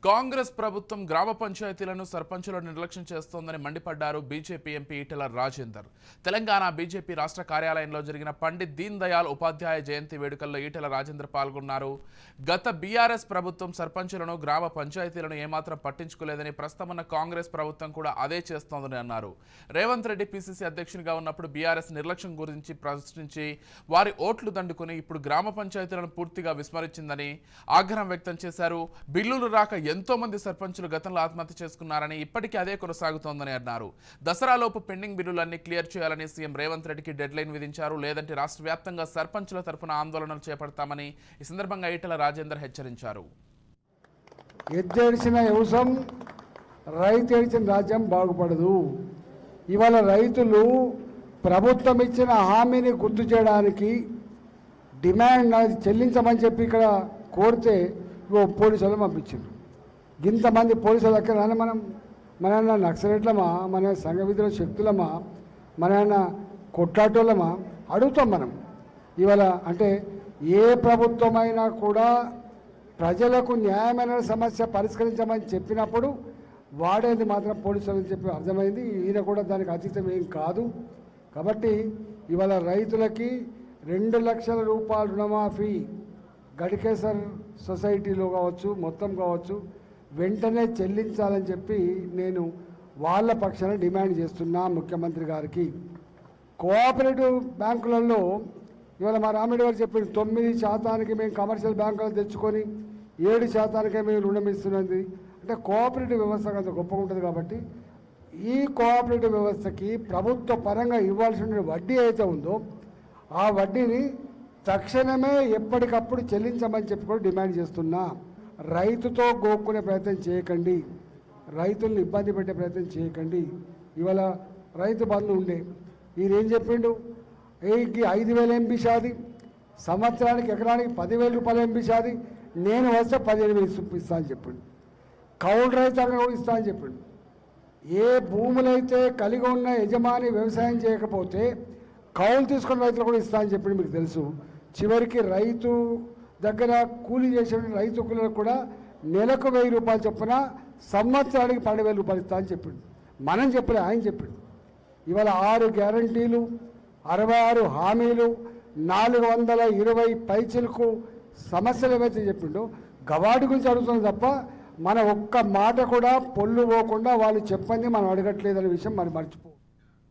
కాంగ్రెస్ ప్రభుత్వం గ్రామ పంచాయతీలను సర్పంచులను నిర్లక్ష్యం చేస్తోందని మండిపడ్డారు BJP MP Etela Rajender. Telangana BJP రాష్ట్ర కార్యాలయంలో జరిగిన పండిత్ దీన్ దయాళ్ ఉపాధ్యాయ జయంతి వేడుకల్లో ఈటెల రాజేందర్ పాల్గొన్నారు. గత బీఆర్ఎస్ ప్రభుత్వం సర్పంచులను గ్రామ పంచాయతీలను ఏమాత్రం పట్టించుకోలేదని, ప్రస్తుతం కాంగ్రెస్ ప్రభుత్వం కూడా అదే చేస్తోందని అన్నారు. రేవంత్ రెడ్డి పీసీసీ అధ్యక్షునిగా ఉన్నప్పుడు బీఆర్ఎస్ నిర్లక్ష్యం గురించి ప్రశ్నించి వారి ఓట్లు దండుకుని ఇప్పుడు గ్రామ పంచాయతీలను పూర్తిగా విస్మరించిందని ఆగ్రహం వ్యక్తం చేశారు. బిల్లులు రాక ఎంతో మంది సర్పంచులు గతంలో ఆత్మహత్య చేసుకున్నారని, ఇప్పటికీ అదే కొనసాగుతోందని అన్నారు. దసరాలోపు పెండింగ్ బిల్లులన్నీ క్లియర్ చేయాలని సీఎం రేవంత్ రెడ్డికి డెడ్ లైన్ విధించారు. లేదంటే రాష్ట్ర వ్యాప్తంగా సర్పంచుల తరఫున ఆందోళనలు చేపడతామని ఈ సందర్భంగా ఈటెల రాజేందర్ హెచ్చరించారు. ఎద్దేడిసిన వ్యవసాయం రైతు ఏడిచిన రాజ్యం బాగుపడదు. ఇవాళ రైతులు ప్రభుత్వం ఇచ్చిన హామీని గుర్తు చేయడానికి డిమాండ్ చెల్లించమని చెప్పి ఇక్కడ కోరితే పోలీసులు పంపించారు. ఇంతమంది పోలీసులు ఎక్కడ మన నక్సలెట్లమా, మన సంఘ విద్రోహ శక్తులమా, మన కొట్లాటోళ్ళమా అడుగుతాం మనం. ఇవాళ అంటే ఏ ప్రభుత్వమైనా కూడా ప్రజలకు న్యాయమైన సమస్య పరిష్కరించమని చెప్పినప్పుడు వాడేది మాత్రం పోలీసులు చెప్పి అర్థమైంది. ఈయన కూడా దానికి అతీతం ఏం కాదు. కాబట్టి ఇవాళ రైతులకి 2 లక్షల రూపాయల రుణమాఫీ గడికేసర్ సొసైటీలో కావచ్చు, మొత్తం కావచ్చు, వెంటనే చెల్లించాలని చెప్పి నేను వాళ్ళ పక్షాన డిమాండ్ చేస్తున్నా ముఖ్యమంత్రి గారికి. కోఆపరేటివ్ బ్యాంకులలో ఇవాళ మా రామిరెడ్డి గారు చెప్పిన 9% మేము కమర్షియల్ బ్యాంకులు తెచ్చుకొని 7% మేము రుణం ఇస్తున్నది. అంటే కోఆపరేటివ్ వ్యవస్థ అంత గొప్పగా ఉంటుంది. కాబట్టి ఈ కోఆపరేటివ్ వ్యవస్థకి ప్రభుత్వ పరంగా ఇవ్వాల్సిన వడ్డీ అయితే ఉందో ఆ వడ్డీని తక్షణమే ఎప్పటికప్పుడు చెల్లించమని చెప్పి కూడా డిమాండ్ చేస్తున్నా. రైతుతో గోక్కునే ప్రయత్నం చేయకండి, రైతులను ఇబ్బంది పెట్టే ప్రయత్నం చేయకండి. ఇవాళ రైతు బంధు ఉండే ఈయన ఏం చెప్పిండు, 5,000 ఎంపీ షాది, సంవత్సరానికి ఎకరానికి 10,000 రూపాయలు ఎంపీ షాది, నేను వస్తే 15,000 ఇస్తా అని చెప్పిండు. కౌలు రైతాంగం కూడా ఇస్తా అని చెప్పిండు. ఏ భూములైతే కలిగి ఉన్న యజమాని వ్యవసాయం చేయకపోతే కౌలు తీసుకున్న రైతులు కూడా ఇస్తా అని చెప్పిండు. మీకు తెలుసు. చివరికి రైతు దగ్గర కూలీ చేసే రైతు కూలీలకు కూడా నెలకు 1,000 రూపాయలు చొప్పున సంవత్సరానికి 12,000 రూపాయలు ఇస్తా అని చెప్పిండు. మనం చెప్పలే, ఆయన చెప్పిండు. ఇవాళ 6 గ్యారంటీలు, 66 హామీలు, 420 పైచిలకు సమస్యలు ఏవైతే చెప్పిండో గవాడి గురించి అడుగుతుంది తప్ప మన ఒక్క మాట కూడా పొల్లు పోకుండా వాళ్ళు చెప్పండి మనం అడగట్లేదనే విషయం మనం మర్చిపో